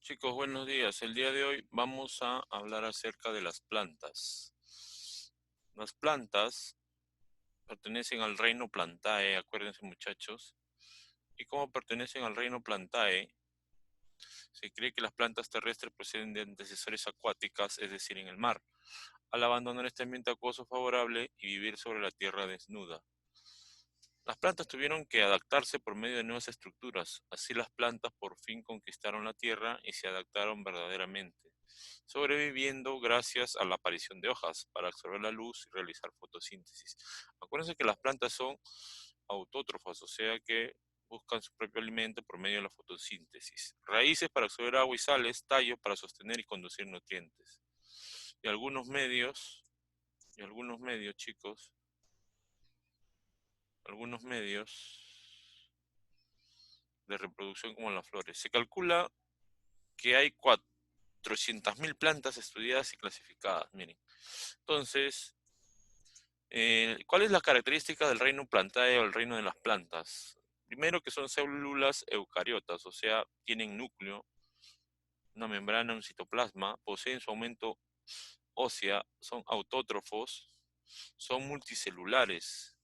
Chicos, buenos días. El día de hoy vamos a hablar acerca de las plantas. Las plantas pertenecen al reino Plantae, acuérdense muchachos. Y como pertenecen al reino Plantae, se cree que las plantas terrestres proceden de antecesores acuáticas, es decir, en el mar, al abandonar este ambiente acuoso favorable y vivir sobre la tierra desnuda. Las plantas tuvieron que adaptarse por medio de nuevas estructuras, así las plantas por fin conquistaron la tierra y se adaptaron verdaderamente, sobreviviendo gracias a la aparición de hojas para absorber la luz y realizar fotosíntesis. Acuérdense que las plantas son autótrofas, o sea que buscan su propio alimento por medio de la fotosíntesis. Raíces para absorber agua y sales, tallos para sostener y conducir nutrientes. Y algunos medios, chicos, algunos medios de reproducción como las flores. Se calcula que hay 400.000 plantas estudiadas y clasificadas, miren. Entonces, ¿cuál es la característica del reino Plantae o el reino de las plantas? Primero que son células eucariotas, o sea, tienen núcleo, una membrana, un citoplasma, poseen su aumento ósea, son autótrofos, son multicelulares.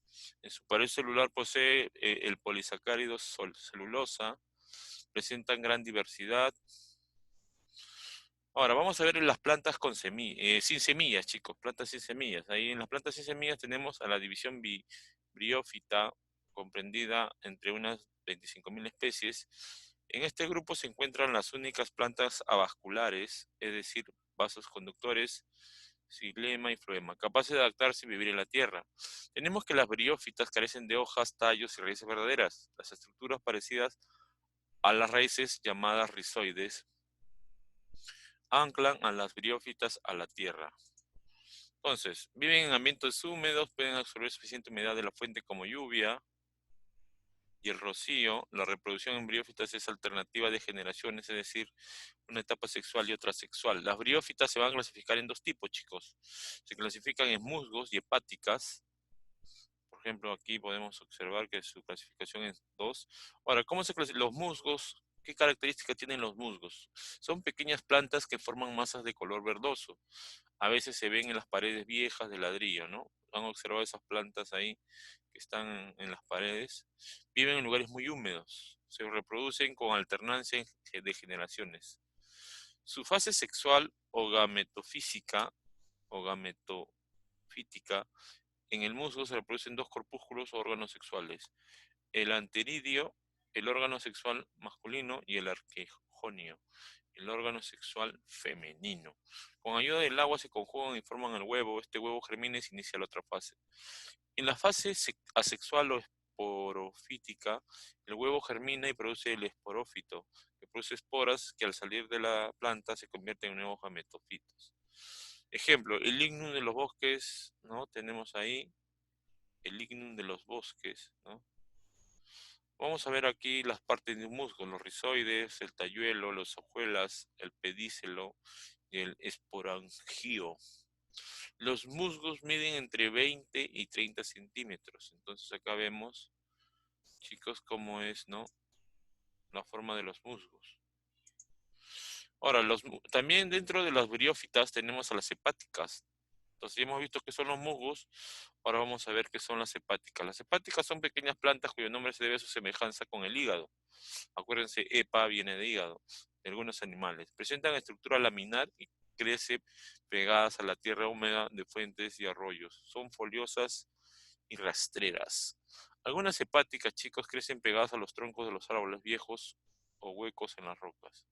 En su pared celular posee el polisacárido celulosa, presentan gran diversidad. Ahora, vamos a ver en las plantas sin semillas, chicos, plantas sin semillas. Ahí en las plantas sin semillas tenemos a la división briófita, comprendida entre unas 25.000 especies. En este grupo se encuentran las únicas plantas avasculares, es decir, vasos conductores, xilema y floema, capaces de adaptarse y vivir en la tierra. Tenemos que las briófitas carecen de hojas, tallos y raíces verdaderas. Las estructuras parecidas a las raíces llamadas rizoides anclan a las briófitas a la tierra. Entonces, viven en ambientes húmedos, pueden absorber suficiente humedad de la fuente como lluvia y el rocío. La reproducción en briófitas es alternativa de generaciones, es decir, una etapa sexual y otra sexual. Las briófitas se van a clasificar en dos tipos, chicos. Se clasifican en musgos y hepáticas. Por ejemplo, aquí podemos observar que su clasificación es 2. Ahora, ¿cómo se clasifican los musgos? ¿Qué características tienen los musgos? Son pequeñas plantas que forman masas de color verdoso. A veces se ven en las paredes viejas de ladrillo, ¿no? Han observado esas plantas ahí que están en las paredes. Viven en lugares muy húmedos. Se reproducen con alternancia de generaciones. Su fase sexual o gametofítica, en el musgo se reproducen dos corpúsculos o órganos sexuales: el anteridio, el órgano sexual masculino, y el arquejonio, el órgano sexual femenino. Con ayuda del agua se conjugan y forman el huevo. Este huevo germina y se inicia la otra fase. En la fase asexual o esporofítica, el huevo germina y produce el esporófito, que produce esporas que al salir de la planta se convierten en nuevos gametofitos. Ejemplo, el lignum de los bosques, ¿no? Tenemos ahí el lignum de los bosques, ¿no? Vamos a ver aquí las partes de un musgo: los rizoides, el talluelo, las hojuelas, el pedicelo y el esporangio. Los musgos miden entre 20 y 30 centímetros. Entonces acá vemos, chicos, cómo es, ¿no?, la forma de los musgos. Ahora, también dentro de las briófitas tenemos a las hepáticas. Entonces ya hemos visto que son los musgos, ahora vamos a ver qué son las hepáticas. Las hepáticas son pequeñas plantas cuyo nombre se debe a su semejanza con el hígado. Acuérdense, hepa viene de hígado, de algunos animales. Presentan estructura laminar y crece pegadas a la tierra húmeda de fuentes y arroyos. Son foliosas y rastreras. Algunas hepáticas, chicos, crecen pegadas a los troncos de los árboles viejos o huecos en las rocas.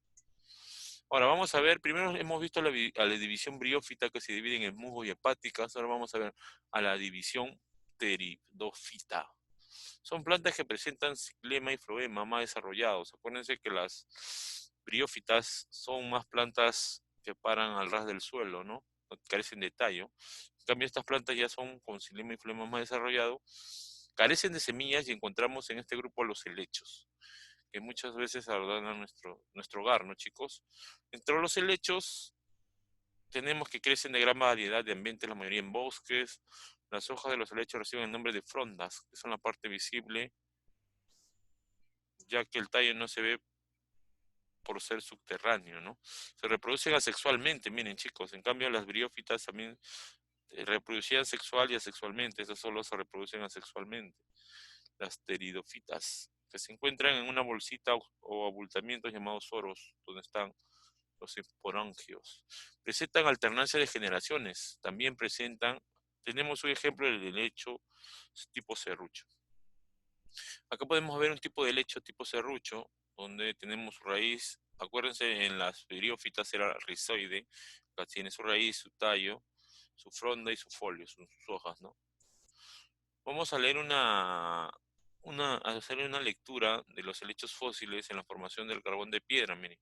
Ahora vamos a ver, primero hemos visto a la división briófita, que se divide en musgos y hepáticas. Ahora vamos a ver a la división pteridófita. Son plantas que presentan xilema y floema más desarrollados. Acuérdense que las briófitas son más plantas que paran al ras del suelo, ¿no? Carecen de tallo. En cambio, estas plantas ya son con xilema y floema más desarrollado. Carecen de semillas y encontramos en este grupo los helechos, que muchas veces adornan nuestro hogar, ¿no, chicos? Entre los helechos tenemos que crecen de gran variedad de ambientes, la mayoría en bosques. Las hojas de los helechos reciben el nombre de frondas, que son la parte visible, ya que el tallo no se ve por ser subterráneo, ¿no? Se reproducen asexualmente, miren chicos, en cambio las briófitas también reproducían sexual y asexualmente, esas solo se reproducen asexualmente. Las pteridofitas, que se encuentran en una bolsita o abultamientos llamados soros, donde están los esporangios. Presentan alternancia de generaciones, también presentan, tenemos un ejemplo del helecho tipo serrucho. Acá podemos ver un tipo de helecho tipo serrucho, donde tenemos su raíz, acuérdense en las briófitas era rizoide, acá tiene su raíz, su tallo, su fronda y su folio, sus hojas, ¿no? Vamos a leer a hacer una lectura de los helechos fósiles en la formación del carbón de piedra, miren.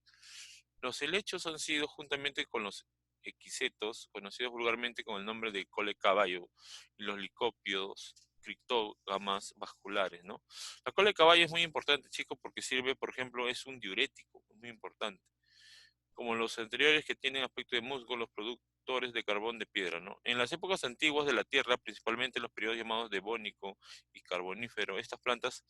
Los helechos han sido, juntamente con los equisetos, conocidos vulgarmente con el nombre de cole caballo, y los licópidos, criptógamas vasculares, ¿no? La cola de caballo es muy importante, chicos, porque sirve, por ejemplo, es un diurético, muy importante. Como los anteriores que tienen aspecto de musgo, los productores de carbón de piedra, ¿no? En las épocas antiguas de la Tierra, principalmente en los periodos llamados devónico y carbonífero, estas plantas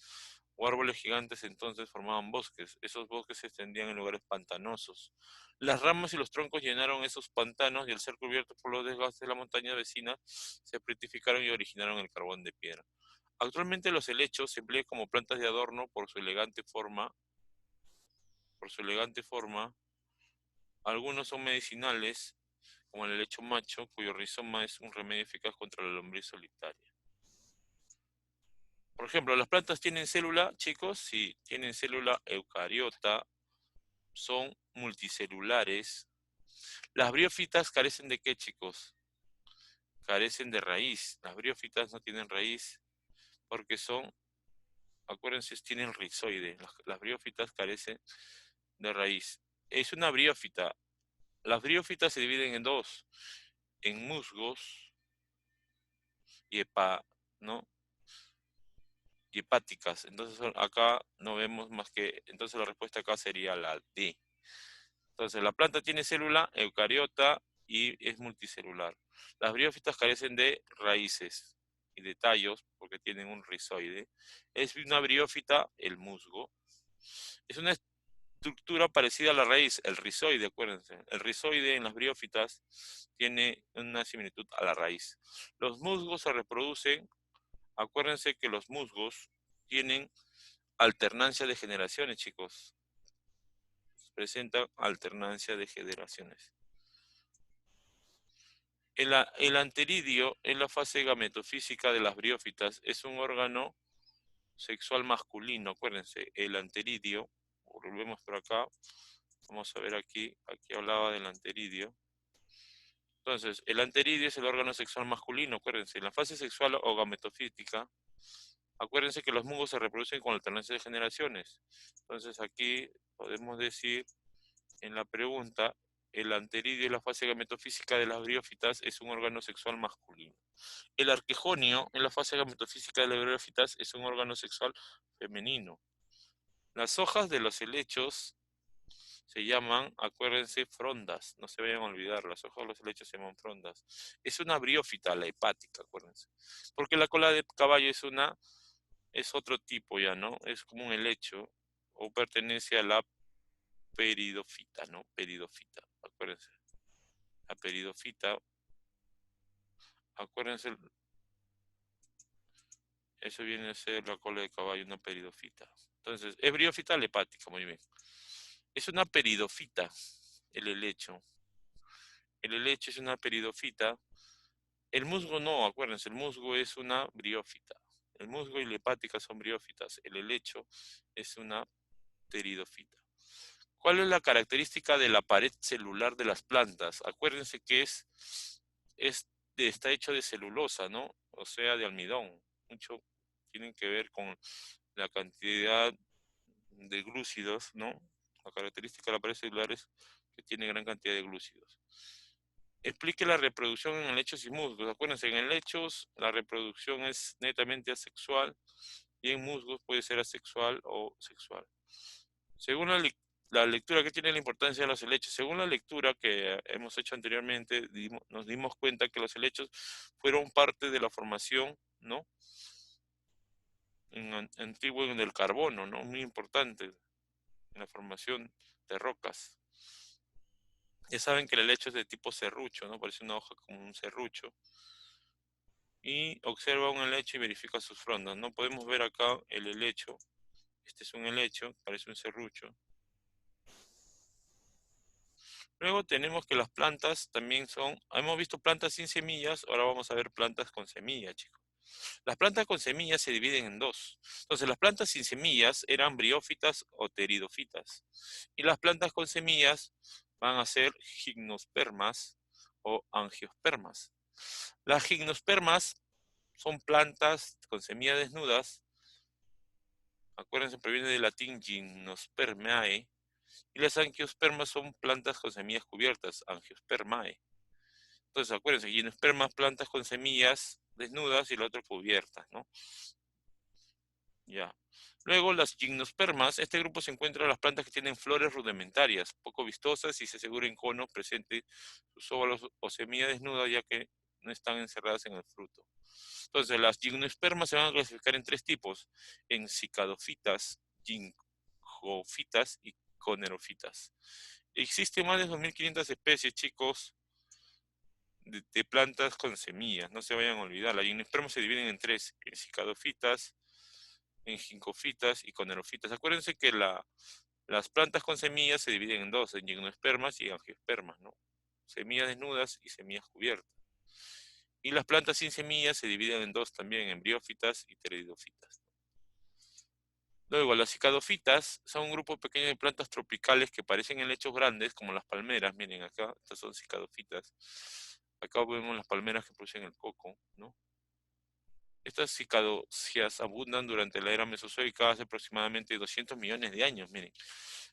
o árboles gigantes entonces formaban bosques. Esos bosques se extendían en lugares pantanosos. Las ramas y los troncos llenaron esos pantanos y al ser cubiertos por los desgastes de la montaña vecina, se petrificaron y originaron el carbón de piedra. Actualmente los helechos se emplean como plantas de adorno por su elegante forma. Algunos son medicinales, como el helecho macho, cuyo rizoma es un remedio eficaz contra la lombriz solitaria. Por ejemplo, las plantas tienen célula, chicos, sí, tienen célula eucariota, son multicelulares. Las briófitas carecen de qué, chicos? Carecen de raíz. Las briófitas no tienen raíz porque son, acuérdense, tienen rizoide. Las briófitas carecen de raíz. Es una briófita. Las briófitas se dividen en dos, en musgos y ¿no? Y hepáticas. Entonces acá no vemos más que, entonces la respuesta acá sería la D. Entonces la planta tiene célula eucariota y es multicelular. Las briófitas carecen de raíces y de tallos porque tienen un rizoide. Es una briófita el musgo. Es una estructura parecida a la raíz, el rizoide, acuérdense. El rizoide en las briófitas tiene una similitud a la raíz. Los musgos se reproducen. Acuérdense que los musgos tienen alternancia de generaciones, chicos. Presentan alternancia de generaciones. El anteridio en la fase gametofísica de las briófitas es un órgano sexual masculino. Acuérdense, el anteridio, volvemos por acá, vamos a ver aquí hablaba del anteridio. Entonces, el anteridio es el órgano sexual masculino, acuérdense, en la fase sexual o gametofítica, acuérdense que los musgos se reproducen con alternancia de generaciones. Entonces aquí podemos decir en la pregunta, el anteridio en la fase gametofísica de las briófitas es un órgano sexual masculino. El arquejonio en la fase gametofísica de las briófitas es un órgano sexual femenino. Las hojas de los helechos se llaman, acuérdense, frondas. No se vayan a olvidar, las hojas de los helechos se llaman frondas. Es una briófita, la hepática, acuérdense. Porque la cola de caballo es otro tipo ya, ¿no? Es como un helecho o pertenece a la peridofita, ¿no? Peridofita, acuérdense. La peridofita, acuérdense, eso viene a ser la cola de caballo, una peridofita. Entonces, es briófita hepática, muy bien. Es una peridofita, el helecho. El helecho es una peridofita. El musgo no, acuérdense, el musgo es una briófita. El musgo y la hepática son briófitas. El helecho es una pteridofita. ¿Cuál es la característica de la pared celular de las plantas? Acuérdense que está hecho de celulosa, ¿no? O sea, de almidón. Mucho tienen que ver con la cantidad de glúcidos, ¿no? La característica de la pared celular es que tiene gran cantidad de glúcidos. Explique la reproducción en helechos y musgos. Acuérdense, en helechos la reproducción es netamente asexual y en musgos puede ser asexual o sexual. Según la lectura que tiene la importancia de los helechos, según la lectura que hemos hecho anteriormente, nos dimos cuenta que los helechos fueron parte de la formación, ¿no? Antiguo en el carbono, ¿no? Muy importante. en la formación de rocas. Ya saben que el helecho es de tipo serrucho, ¿no? Parece una hoja como un serrucho. Y observa un helecho y verifica sus frondas, ¿no? Podemos ver acá el helecho. Este es un helecho, parece un serrucho. Luego tenemos que las plantas también son, hemos visto plantas sin semillas, ahora vamos a ver plantas con semillas, chicos. Las plantas con semillas se dividen en dos. Entonces, las plantas sin semillas eran briófitas o pteridófitas. Y las plantas con semillas van a ser gimnospermas o angiospermas. Las gimnospermas son plantas con semillas desnudas. Acuérdense, proviene del latín gimnospermae. Y las angiospermas son plantas con semillas cubiertas, angiospermae. Entonces, acuérdense, gimnospermas, plantas con semillas desnudas y la otra cubiertas, ¿no? Ya. Luego, las gimnospermas, este grupo se encuentra en las plantas que tienen flores rudimentarias, poco vistosas y se asegura en conos presentes sus óvalos o semillas desnudas, ya que no están encerradas en el fruto. Entonces, las gimnospermas se van a clasificar en tres tipos: en cicadofitas, gingofitas y conerofitas. Existen más de 2.500 especies, chicos, de plantas con semillas, no se vayan a olvidar. Las gimnospermas se dividen en tres: en cicadofitas, en gincofitas y conerofitas. Acuérdense que las plantas con semillas se dividen en dos: en gimnospermas y angiospermas, ¿no? Semillas desnudas y semillas cubiertas. Y las plantas sin semillas se dividen en dos también: en briófitas y pteridófitas. Luego, las cicadofitas son un grupo pequeño de plantas tropicales que parecen helechos grandes, como las palmeras. Miren acá, estas son cicadofitas. Acá vemos las palmeras que producen el coco, ¿no? Estas cicadocias abundan durante la era mesozoica hace aproximadamente 200 millones de años. Miren,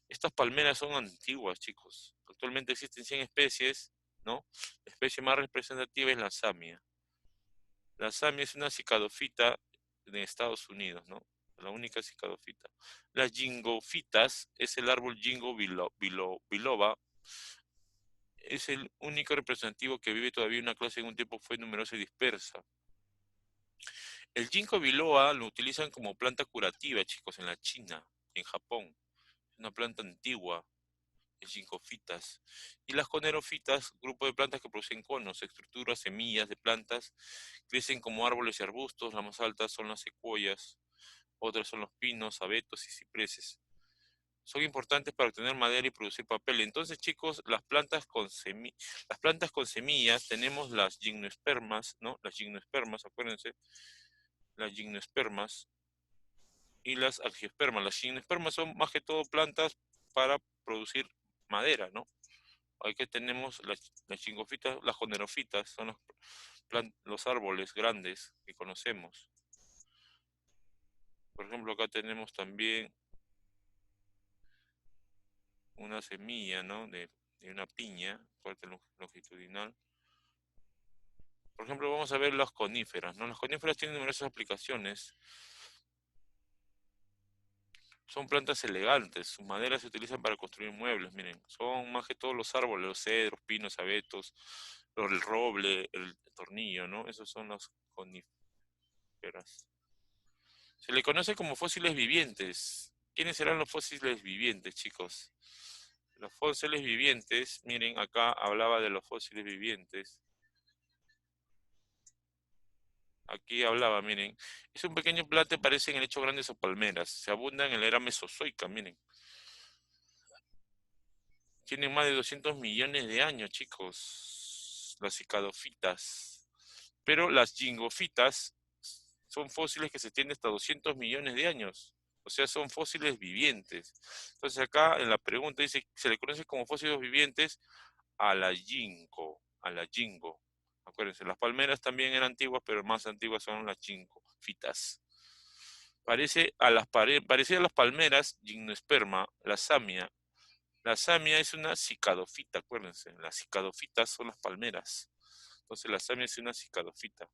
estas palmeras son antiguas, chicos. Actualmente existen 100 especies, ¿no? La especie más representativa es la samia. La samia es una cicadofita de Estados Unidos, ¿no? La única cicadofita. Las gingofitas es el árbol Ginkgo biloba. Es el único representativo que vive todavía en una clase en un tiempo fue numerosa y dispersa. El ginkgo biloba lo utilizan como planta curativa, chicos, en la China y en Japón. Es una planta antigua, el ginkofitas. Y las conerofitas, grupo de plantas que producen conos, estructuras, semillas de plantas, crecen como árboles y arbustos. Las más altas son las secuoyas, otras son los pinos, abetos y cipreses. Son importantes para obtener madera y producir papel. Entonces, chicos, las plantas con semillas, tenemos las gimnospermas, ¿no? Las gimnospermas, acuérdense, las gimnospermas y las angiospermas. Las gimnospermas son más que todo plantas para producir madera, ¿no? Aquí tenemos las chingofitas, las conerofitas, son los árboles grandes que conocemos. Por ejemplo, acá tenemos también una semilla, ¿no? De una piña, corte longitudinal. Por ejemplo, vamos a ver las coníferas, ¿no? Las coníferas tienen numerosas aplicaciones. Son plantas elegantes, sus maderas se utilizan para construir muebles, miren, son más que todos los árboles, los cedros, pinos, abetos, el roble, el tornillo, ¿no? Esos son las coníferas. Se le conoce como fósiles vivientes. ¿Quiénes serán los fósiles vivientes, chicos? Los fósiles vivientes, miren, acá hablaba de los fósiles vivientes. Aquí hablaba, miren, es un pequeño plato, parecen en hecho grandes o palmeras. Se abundan en la era mesozoica, miren. Tienen más de 200 millones de años, chicos, las cicadofitas. Pero las gingofitas son fósiles que se tienen hasta 200 millones de años. O sea, son fósiles vivientes. Entonces acá en la pregunta dice, se le conoce como fósiles vivientes a la ginkgo, a la gingo. Acuérdense, las palmeras también eran antiguas, pero más antiguas son las gingofitas. Parecida a las palmeras, gimnosperma, la samia. La samia es una cicadofita, acuérdense. Las cicadofitas son las palmeras. Entonces la samia es una cicadofita.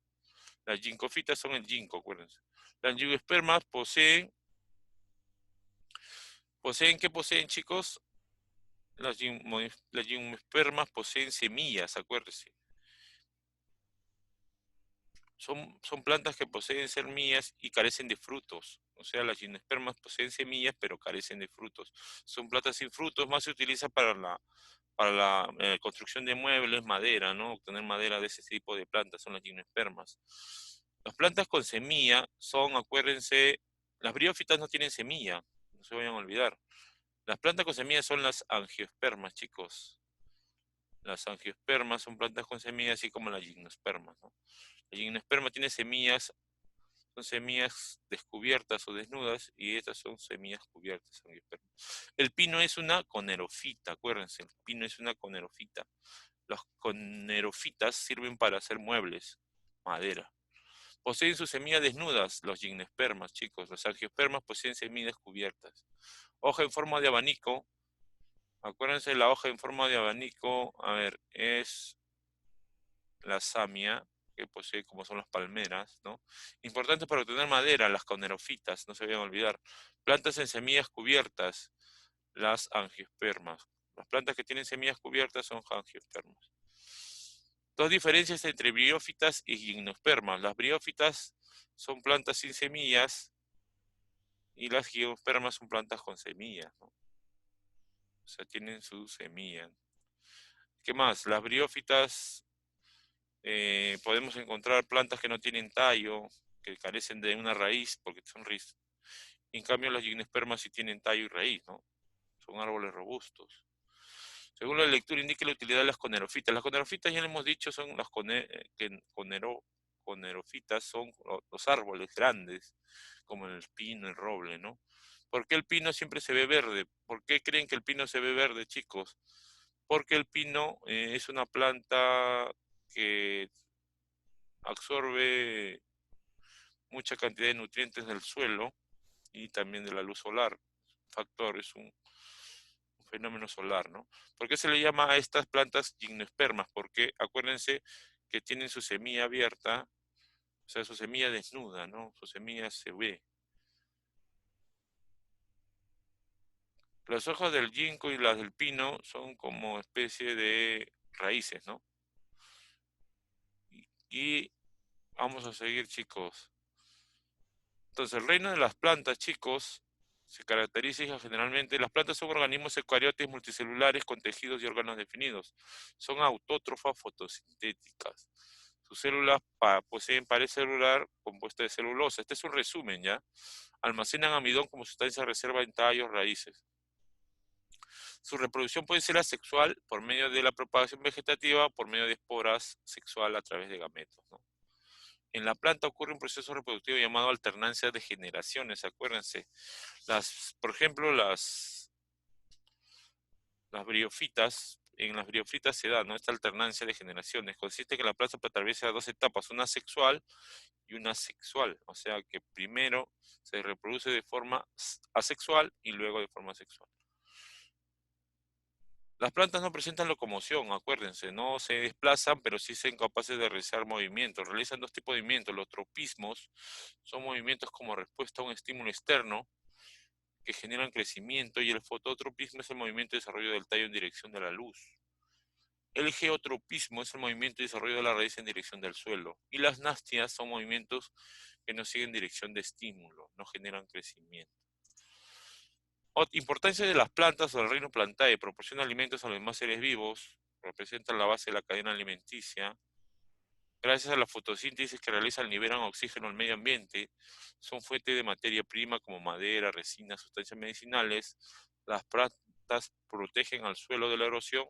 Las gincofitas son el ginkgo, acuérdense. Las angiospermas poseen, ¿qué poseen, chicos? Las gimnospermas poseen semillas, acuérdense. Son plantas que poseen semillas y carecen de frutos. O sea, las gimnospermas poseen semillas pero carecen de frutos. Son plantas sin frutos, más se utiliza para la construcción de muebles, madera, ¿no? Obtener madera de ese tipo de plantas son las gimnospermas. Las plantas con semilla son, acuérdense, las briófitas no tienen semilla, no se vayan a olvidar. Las plantas con semillas son las angiospermas, chicos. Las angiospermas son plantas con semillas, así como las gimnospermas, ¿no? La gimnosperma tiene semillas, son semillas descubiertas o desnudas, y estas son semillas cubiertas, angiospermas. El pino es una conerofita, acuérdense, el pino es una conerofita. Las conerofitas sirven para hacer muebles, madera. Poseen sus semillas desnudas, los gimnospermas, chicos. Los angiospermas poseen semillas cubiertas. Hoja en forma de abanico. Acuérdense, la hoja en forma de abanico, a ver, es la samia, que posee como son las palmeras, ¿no? Importante para obtener madera, las conerofitas, no se vayan a olvidar. Plantas en semillas cubiertas, las angiospermas. Las plantas que tienen semillas cubiertas son angiospermas. Dos diferencias entre briófitas y gimnospermas. Las briófitas son plantas sin semillas y las gimnospermas son plantas con semillas, ¿no? O sea, tienen su semilla. ¿Qué más? Las briófitas, podemos encontrar plantas que no tienen tallo, que carecen de una raíz, porque son raíces. En cambio, las gimnospermas sí tienen tallo y raíz, ¿no? Son árboles robustos. Según la lectura, indica la utilidad de las conerofitas. Las conerofitas, ya le hemos dicho, son las conerofitas, son los árboles grandes, como el pino, el roble, ¿no? ¿Por qué el pino siempre se ve verde? ¿Por qué creen que el pino se ve verde, chicos? Porque el pino es una planta que absorbe mucha cantidad de nutrientes del suelo y también de la luz solar. Factor, es un fenómeno solar, ¿no? ¿Por qué se le llama a estas plantas gimnospermas? Porque acuérdense que tienen su semilla abierta, o sea, su semilla desnuda, ¿no? Su semilla se ve. Las hojas del ginkgo y las del pino son como especie de raíces, ¿no? Y vamos a seguir, chicos. Entonces, el reino de las plantas, chicos, se caracteriza generalmente, las plantas son organismos eucariotas multicelulares con tejidos y órganos definidos. Son autótrofas fotosintéticas. Sus células poseen pared celular compuesta de celulosa. Este es un resumen, ¿ya? Almacenan amidón como sustancia de reserva en tallos, raíces. Su reproducción puede ser asexual por medio de la propagación vegetativa o por medio de esporas sexual a través de gametos, ¿no? En la planta ocurre un proceso reproductivo llamado alternancia de generaciones, acuérdense. Por ejemplo, las briofitas, en las briofitas se da, ¿no?, esta alternancia de generaciones. Consiste en que la planta atraviesa dos etapas, una sexual y una sexual. O sea que primero se reproduce de forma asexual y luego de forma sexual. Las plantas no presentan locomoción, acuérdense, no se desplazan, pero sí son capaces de realizar movimientos. Realizan dos tipos de movimientos. Los tropismos son movimientos como respuesta a un estímulo externo que generan crecimiento, y el fototropismo es el movimiento y desarrollo del tallo en dirección de la luz. El geotropismo es el movimiento y desarrollo de la raíz en dirección del suelo. Y las nastias son movimientos que no siguen dirección de estímulo, no generan crecimiento. Importancia de las plantas o del reino plantae: proporciona alimentos a los demás seres vivos, representan la base de la cadena alimenticia. Gracias a la fotosíntesis que realizan, liberan oxígeno al medio ambiente, son fuente de materia prima como madera, resina, sustancias medicinales. Las plantas protegen al suelo de la erosión,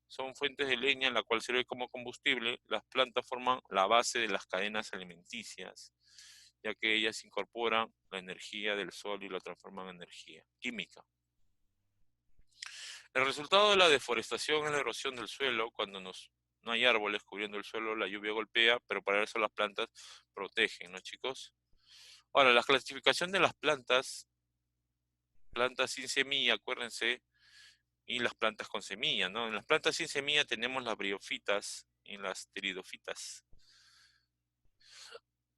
son fuentes de leña en la cual sirve como combustible. Las plantas forman la base de las cadenas alimenticias, ya que ellas incorporan la energía del sol y la transforman en energía química. El resultado de la deforestación es la erosión del suelo. Cuando no hay árboles cubriendo el suelo, la lluvia golpea, pero para eso las plantas protegen, ¿no, chicos? Ahora, la clasificación de las plantas: plantas sin semilla, acuérdense, y las plantas con semilla, ¿no? En las plantas sin semilla tenemos las briofitas y las pteridofitas.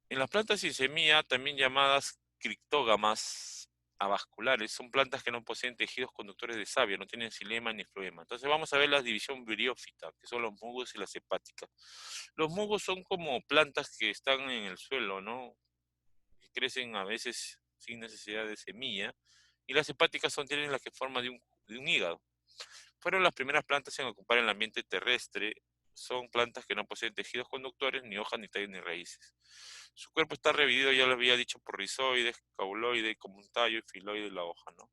En las plantas sin semilla, también llamadas criptógamas avasculares, son plantas que no poseen tejidos conductores de savia, no tienen xilema ni floema. Entonces vamos a ver la división briófita, que son los musgos y las hepáticas. Los musgos son como plantas que están en el suelo, ¿no? Que crecen a veces sin necesidad de semilla, y las hepáticas tienen la que forma de un hígado. Fueron las primeras plantas en ocupar el ambiente terrestre. Son plantas que no poseen tejidos conductores, ni hojas, ni tallos, ni raíces. Su cuerpo está dividido, ya lo había dicho, por rizoides, cauloide, como un tallo, y filoide la hoja, ¿no?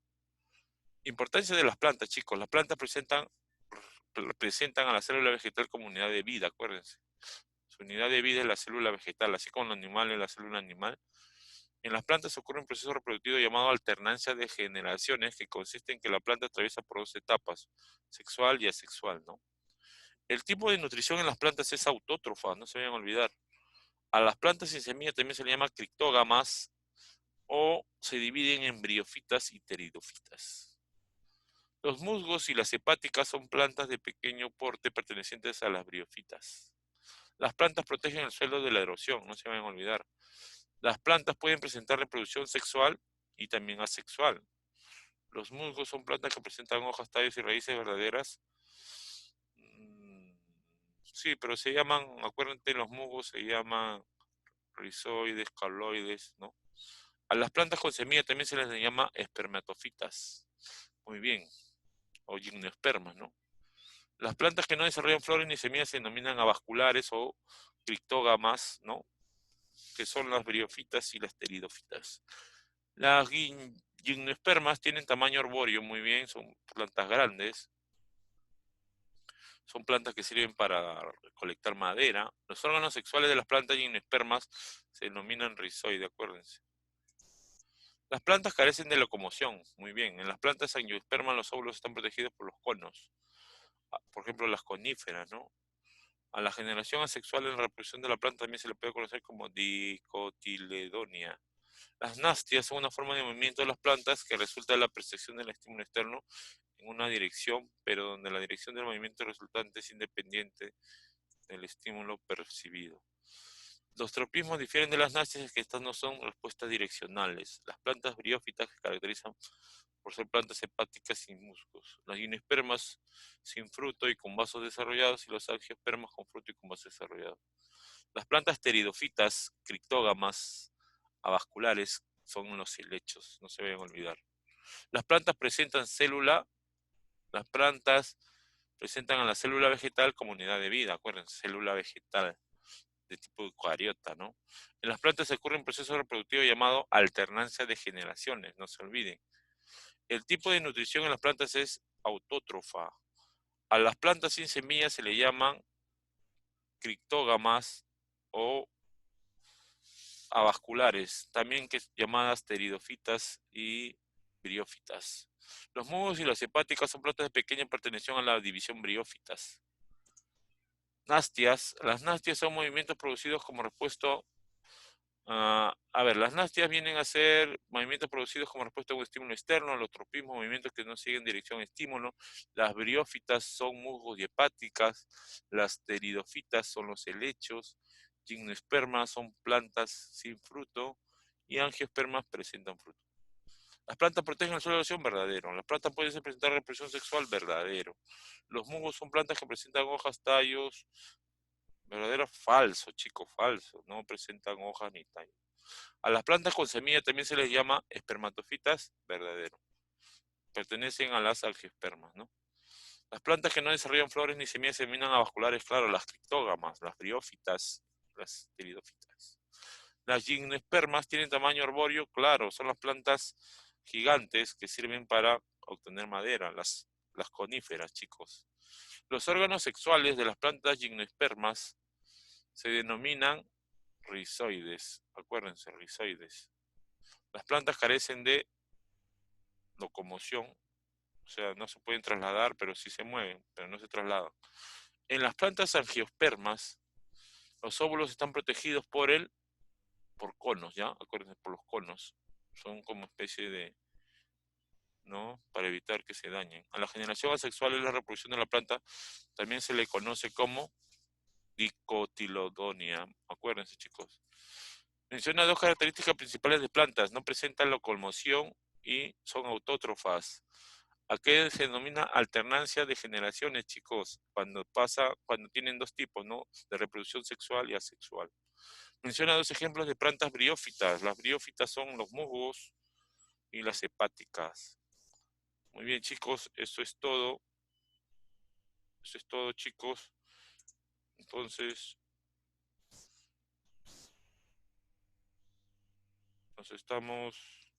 Importancia de las plantas, chicos. Las plantas presentan a la célula vegetal como unidad de vida, acuérdense. Su unidad de vida es la célula vegetal, así como en el animal es la célula animal. En las plantas ocurre un proceso reproductivo llamado alternancia de generaciones, que consiste en que la planta atraviesa por dos etapas, sexual y asexual, ¿no? El tipo de nutrición en las plantas es autótrofa, no se vayan a olvidar. A las plantas sin semilla también se le llama criptógamas o se dividen en briófitas y pteridófitas. Los musgos y las hepáticas son plantas de pequeño porte pertenecientes a las briófitas. Las plantas protegen el suelo de la erosión, no se vayan a olvidar. Las plantas pueden presentar reproducción sexual y también asexual. Los musgos son plantas que presentan hojas, tallos y raíces verdaderas. Sí, pero se llaman, acuérdense, los musgos se llaman rizoides, cauloides, ¿no? A las plantas con semilla también se les llama espermatofitas. Muy bien. O gimnospermas, ¿no? Las plantas que no desarrollan flores ni semillas se denominan avasculares o criptógamas, ¿no? Que son las briófitas y las pteridófitas. Las gimnospermas tienen tamaño arbóreo, muy bien, son plantas grandes, son plantas que sirven para recolectar madera. Los órganos sexuales de las plantas gimnospermas se denominan rizoide, acuérdense. Las plantas carecen de locomoción, muy bien. En las plantas angiospermas los óvulos están protegidos por los conos. Por ejemplo, las coníferas, ¿no? A la generación asexual en la reproducción de la planta también se le puede conocer como dicotiledonia. Las nastias son una forma de movimiento de las plantas que resulta de la percepción del estímulo externo en una dirección, pero donde la dirección del movimiento resultante es independiente del estímulo percibido. Los tropismos difieren de las nastias, es que estas no son respuestas direccionales. Las plantas briófitas se caracterizan por ser plantas hepáticas sin musgos. Las gimnospermas sin fruto y con vasos desarrollados, y los angiospermas con fruto y con vasos desarrollados. Las plantas pteridófitas, criptógamas, avasculares, son los helechos, no se vayan a olvidar. Las plantas presentan a la célula vegetal como unidad de vida, acuérdense, célula vegetal de tipo eucariota, ¿no? En las plantas ocurre un proceso reproductivo llamado alternancia de generaciones, no se olviden. El tipo de nutrición en las plantas es autótrofa. A las plantas sin semillas se le llaman criptógamas o avasculares, también llamadas pteridófitas y briófitas. Los musgos y las hepáticas son plantas de pequeña pertenección a la división briófitas. Nastias. Las nastias son movimientos producidos como respuesta. Las nastias vienen a ser movimientos producidos como respuesta a un estímulo externo. Los tropismos, movimientos que no siguen dirección estímulo. Las briófitas son musgos y hepáticas. Las pteridófitas son los helechos. Gimnospermas son plantas sin fruto. Y angiospermas presentan fruto. Las plantas protegen el suelo de erosión, verdadero. Las plantas pueden presentar represión sexual, verdadero. Los musgos son plantas que presentan hojas, tallos, verdadero, falso, chicos, falso. No presentan hojas ni tallos. A las plantas con semilla también se les llama espermatofitas, verdadero. Pertenecen a las angiospermas, ¿no? Las plantas que no desarrollan flores ni semillas se denominan avasculares, claro, las criptógamas, las briófitas, las pteridófitas. Las gimnospermas tienen tamaño arbóreo, claro, son las plantas gigantes que sirven para obtener madera, las coníferas, chicos. Los órganos sexuales de las plantas gimnospermas se denominan rizoides, acuérdense, rizoides. Las plantas carecen de locomoción, o sea, no se pueden trasladar, pero sí se mueven, pero no se trasladan. En las plantas angiospermas, los óvulos están protegidos por conos, ¿ya? Acuérdense, por los conos. Son como especie de, ¿no? Para evitar que se dañen. A la generación asexual es la reproducción de la planta, también se le conoce como dicotilodonia. Acuérdense, chicos. Menciona dos características principales de plantas. No presentan locomoción y son autótrofas. Aquí se denomina alternancia de generaciones, chicos, cuando tienen dos tipos, ¿no? De reproducción sexual y asexual. Menciona dos ejemplos de plantas briófitas. Las briófitas son los musgos y las hepáticas. Muy bien, chicos, eso es todo. Eso es todo, chicos. Entonces, nos estamos